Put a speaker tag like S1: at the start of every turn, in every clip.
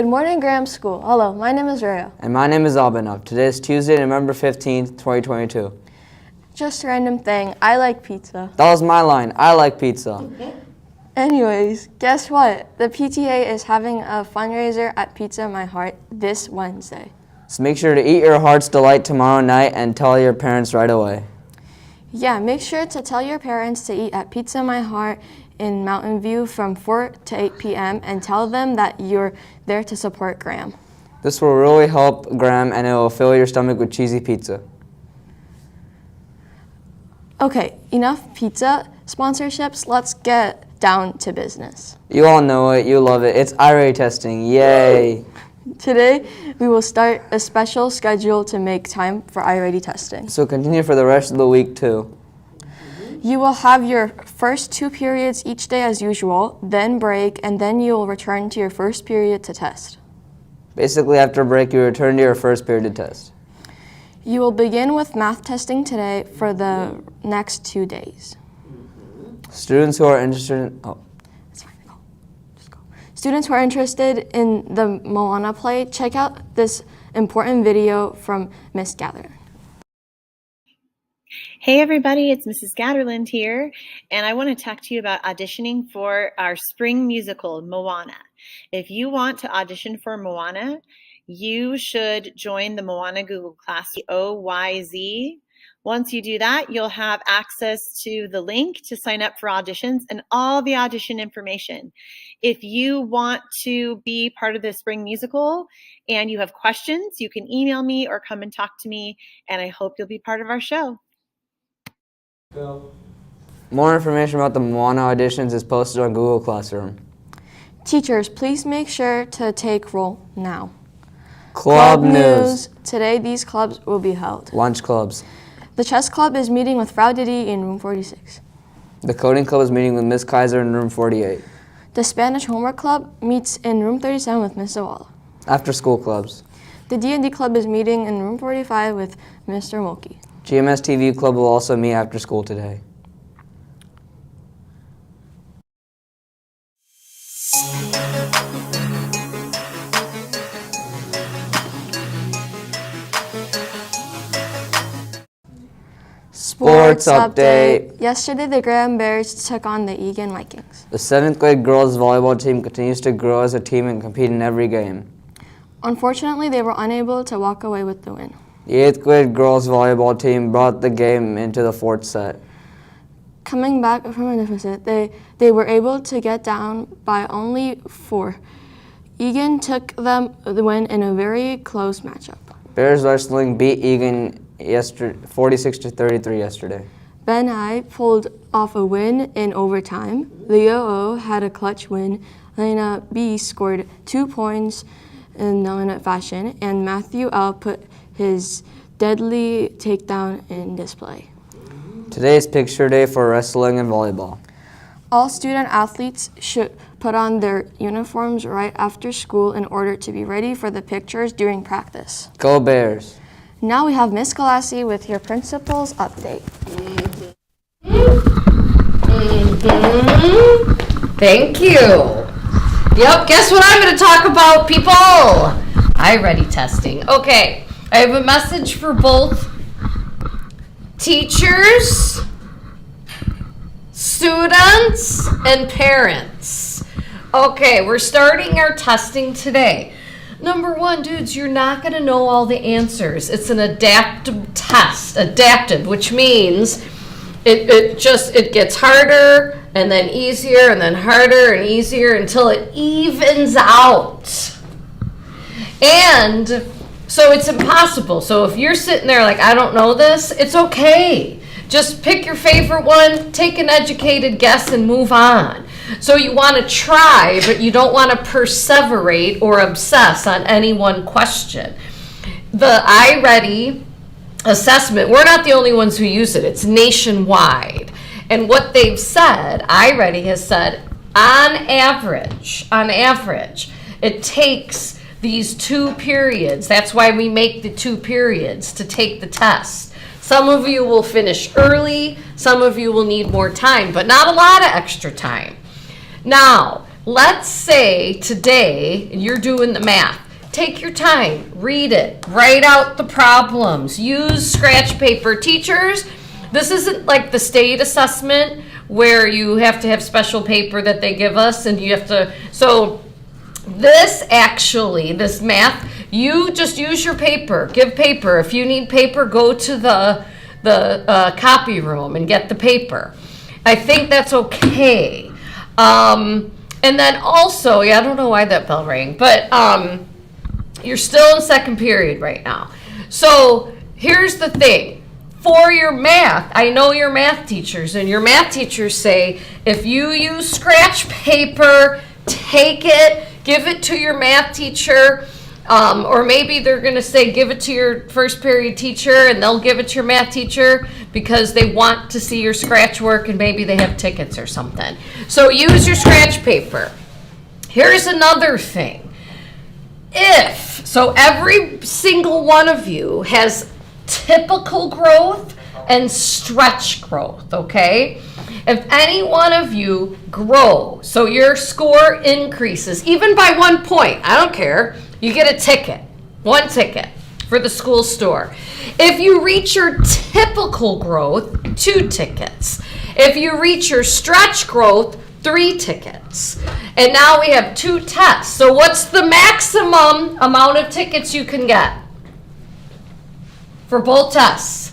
S1: Good morning, Graham School. Hello, my name is Rhea.
S2: And my name is Abhinav. Today is Tuesday, November 15th, 2022.
S1: Just a random thing, I like pizza.
S2: That was my line. I like pizza.
S1: Anyways, guess what? The PTA is having a fundraiser at Pizza My Heart this Wednesday.
S2: So make sure to eat your heart's delight tomorrow night and tell your parents right away.
S1: Yeah, make sure to tell your parents to eat at Pizza My Heart in Mountain View from 4 to 8 p.m. and tell them that you're there to support Graham.
S2: This will really help Graham and it will fill your stomach with cheesy pizza.
S1: Okay, enough pizza sponsorships. Let's get down to business.
S2: You all know it. You love it. It's iReady testing. Yay!
S1: Today, we will start a special schedule to make time for iReady testing.
S2: So continue for the rest of the week too.
S1: You will have your first 2 periods each day as usual, then break, and then you will return to your first period to test.
S2: Basically, after break, you return to your first period to test.
S1: You will begin with math testing today for the next 2 days.
S2: Students who are interested in...
S1: It's fine, go. Just go. Students who are interested in the Moana play, check out this important video from Miss Gather.
S3: Hey everybody, it's Mrs. Gatterland here, and I want to talk to you about auditioning for our spring musical, Moana. If you want to audition for Moana, you should join the Moana Google Class, OYZ. Once you do that, you'll have access to the link to sign up for auditions and all the audition information. If you want to be part of the spring musical and you have questions, you can email me or come and talk to me, and I hope you'll be part of our show.
S2: More information about the Moana auditions is posted on Google Classroom.
S1: Teachers, please make sure to take roll now.
S2: Club news.
S1: Today, these clubs will be held.
S2: Lunch clubs.
S1: The chess club is meeting with Frau Didi in room 46.
S2: The coding club is meeting with Miss Kaiser in room 48.
S1: The Spanish homework club meets in room 37 with Miss Zawala.
S2: After school clubs.
S1: The D&D club is meeting in room 45 with Mr. Mulkey.
S2: GMStv club will also meet after school today. Sports update.
S1: Yesterday, the Graham Bears took on the Egan Vikings.
S2: The 7th grade girls volleyball team continues to grow as a team and compete in every game.
S1: Unfortunately, they were unable to walk away with the win.
S2: The 8th grade girls volleyball team brought the game into the 4th set.
S1: Coming back from a deficit, they were able to get down by only 4. Egan took them the win in a very close matchup.
S2: Bears wrestling beat Egan 46-33 yesterday.
S1: Ben I pulled off a win in overtime. Leo O had a clutch win. Lena B scored 2 points in no-minute fashion, and Matthew L put his deadly takedown in display.
S2: Today is picture day for wrestling and volleyball.
S1: All student athletes should put on their uniforms right after school in order to be ready for the pictures during practice.
S2: Go Bears!
S1: Now we have Miss Galassi with your principal's update.
S4: Thank you. Yep, guess what I'm going to talk about, people? iReady testing. Okay, I have a message for both teachers, students, and parents. Okay, we're starting our testing today. Number 1, dudes, you're not going to know all the answers. It's an adaptive test. Adaptive, which means it gets harder and then easier and then harder and easier until it evens out. And so it's impossible. So if you're sitting there like, I don't know this, it's okay. Just pick your favorite one, take an educated guess, and move on. So you want to try, but you don't want to perseverate or obsess on any one question. The iReady assessment, we're not the only ones who use it. It's nationwide. And what they've said, iReady has said, on average, it takes these 2 periods. That's why we make the 2 periods to take the test. Some of you will finish early, some of you will need more time, but not a lot of extra time. Now, let's say today you're doing the math. Take your time, read it, write out the problems, use scratch paper. Teachers, this isn't like the state assessment where you have to have special paper that they give us and you have to, so this math, you just use your paper, give paper. If you need paper, go to the copy room and get the paper. I think that's okay. And then also, I don't know why that bell rang, but you're still in second period right now. So here's the thing. For your math, I know your math teachers, and your math teachers say, if you use scratch paper, take it, give it to your math teacher, or maybe they're going to say give it to your first period teacher and they'll give it to your math teacher because they want to see your scratch work and maybe they have tickets or something. So use your scratch paper. Here's another thing. So every single one of you has typical growth and stretch growth, okay? If any one of you grow, so your score increases, even by 1 point, I don't care, you get a ticket, 1 ticket for the school store. If you reach your typical growth, 2 tickets. If you reach your stretch growth, 3 tickets. And now we have 2 tests. So what's the maximum amount of tickets you can get for both tests?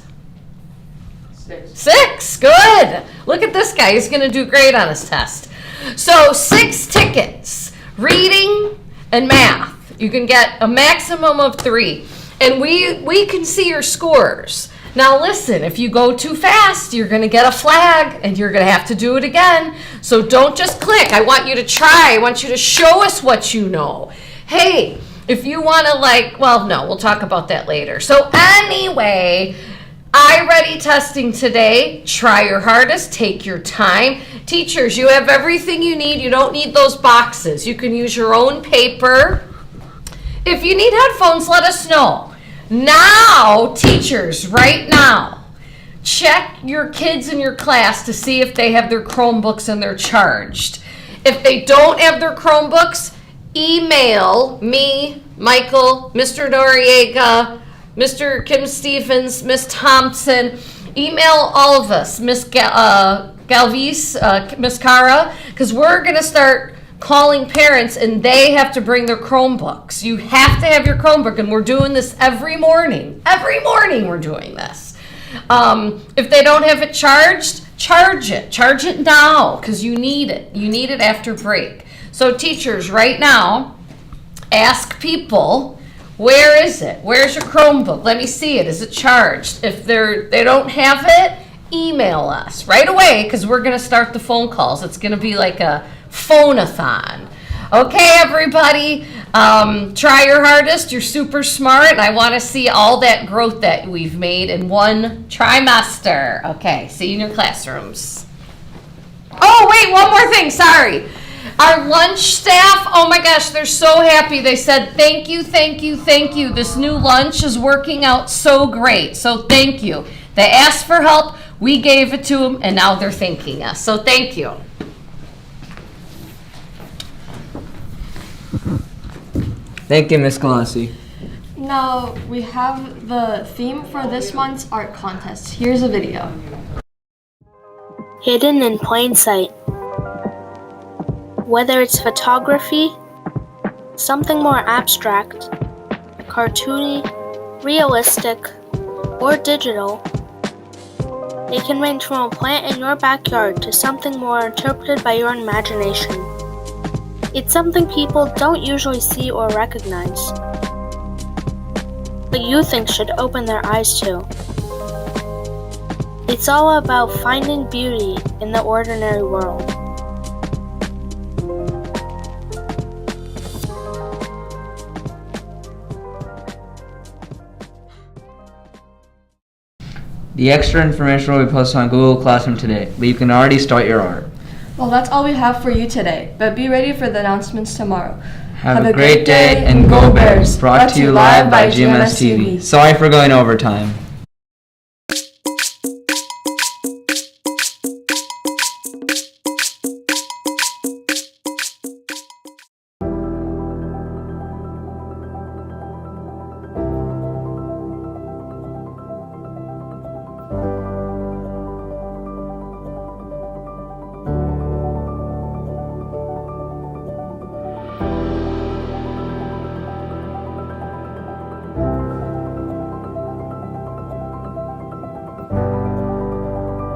S4: 6. Good. Look at this guy. He's going to do great on his test. So 6 tickets, reading and math. You can get a maximum of 3. And we can see your scores. Now listen, if you go too fast, you're going to get a flag and you're going to have to do it again. So don't just click. I want you to try. I want you to show us what you know. Hey, if you want to we'll talk about that later. So anyway, iReady testing today. Try your hardest. Take your time. Teachers, you have everything you need. You don't need those boxes. You can use your own paper. If you need headphones, let us know. Now, teachers, right now, check your kids in your class to see if they have their Chromebooks and they're charged. If they don't have their Chromebooks, email me, Michael, Mr. Noriega, Mr. Kim Stevens, Miss Thompson. Email all of us, Miss Galvis, Miss Cara, because we're going to start calling parents and they have to bring their Chromebooks. You have to have your Chromebook, and we're doing this every morning. Every morning we're doing this. If they don't have it charged, charge it. Charge it now because you need it. You need it after break. So teachers, right now, ask people, where is it? Where's your Chromebook? Let me see it. Is it charged? If they don't have it, email us right away because we're going to start the phone calls. It's going to be like a phone-a-thon. Okay, everybody, try your hardest. You're super smart, and I want to see all that growth that we've made in 1 trimester. Okay, see you in your classrooms. Oh, wait, one more thing, sorry. Our lunch staff, oh my gosh, they're so happy. They said, thank you, thank you, thank you. This new lunch is working out so great, so thank you. They asked for help, we gave it to them, and now they're thanking us, so thank you.
S2: Thank you, Miss Colossi.
S1: Now we have the theme for this month's art contest. Here's a video.
S5: Hidden in plain sight. Whether it's photography, something more abstract, cartoony, realistic, or digital, it can range from a plant in your backyard to something more interpreted by your imagination. It's something people don't usually see or recognize, but you think should open their eyes to. It's all about finding beauty in the ordinary world.
S2: The extra information will be posted on Google Classroom today, but you can already start your art.
S1: Well, that's all we have for you today, but be ready for the announcements tomorrow.
S2: Have a great day and go Bears! Brought to you live by GMStv. Sorry for going overtime.